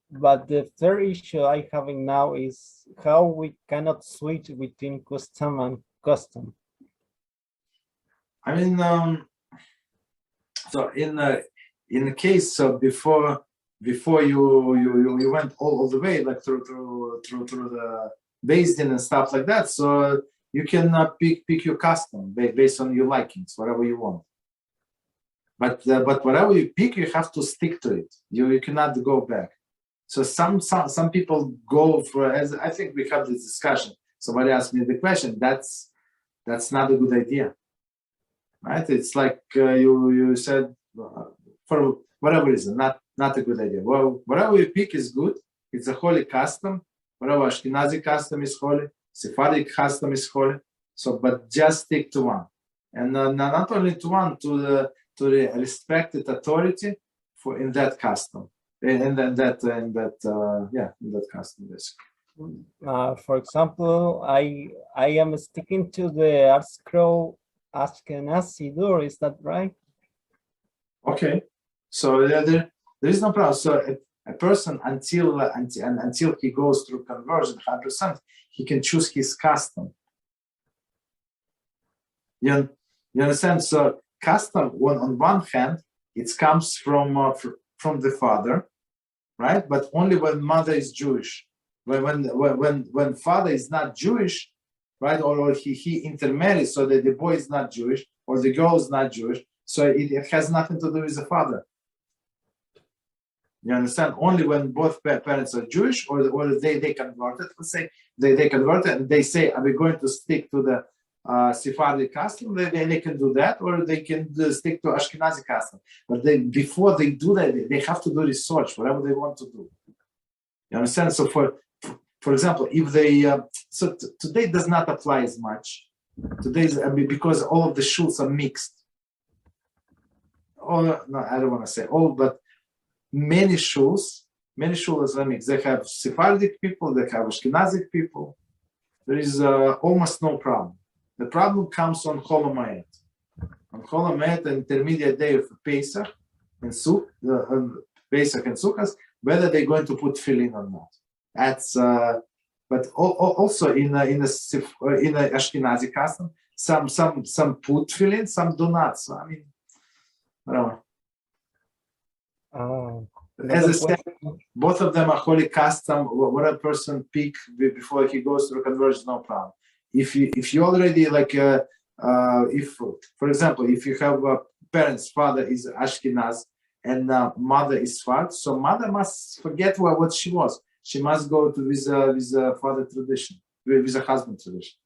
but the third issue I having now is how we cannot switch between custom and custom. I mean, so in the case, so before you went all the way, like through the Beis Din and stuff like that, so you can pick your custom based on your likings, whatever you want. But whatever you pick, you have to stick to it. You cannot go back. So some people go for, as I think we have this discussion. Somebody asked me the question. That's not a good idea, right? It's like you said, for whatever reason, not a good idea. Well, whatever you pick is good. It's a holy custom. Whatever Ashkenazic custom is holy, Sephardic custom is holy. So, but just stick to one, and not only to one, to the respected authority for in that custom, in that custom, basically. For example, I am sticking to the art scroll Ashkenazi door. Is that right? Okay, so there is no problem. So a person until he goes through conversion 100%, he can choose his custom. You understand? So custom, on one hand, it comes from the father, right? But only when mother is Jewish. When father is not Jewish, right, or he intermarries, so that the boy is not Jewish or the girl is not Jewish, so it has nothing to do with the father. You understand? Only when both parents are Jewish or they converted, let's say they converted and they say, are we going to stick to the Sephardic custom? They can do that, or they can stick to Ashkenazi custom. But before they do that, they have to do research, whatever they want to do. You understand? So for example, if they today does not apply as much. Today, because all of the shuls are mixed. No, I don't want to say all, but many shuls are mixed. They have Sephardic people, they have Ashkenazic people. There is almost no problem. The problem comes on Chol HaMoed. On Chol HaMoed, the intermediate day of Pesach and Pesach and Sukkot, whether they're going to put tefillin or not. That's but also in the Ashkenazi custom, some put tefillin, some do not. So I mean, I don't know. As I said, both of them are holy custom. What a person pick before he goes through conversion, no problem. If you already like, if for example, if you have parents, father is Ashkenaz and mother is Sfard, so mother must forget what she was. She must go to with a father tradition, with a husband tradition.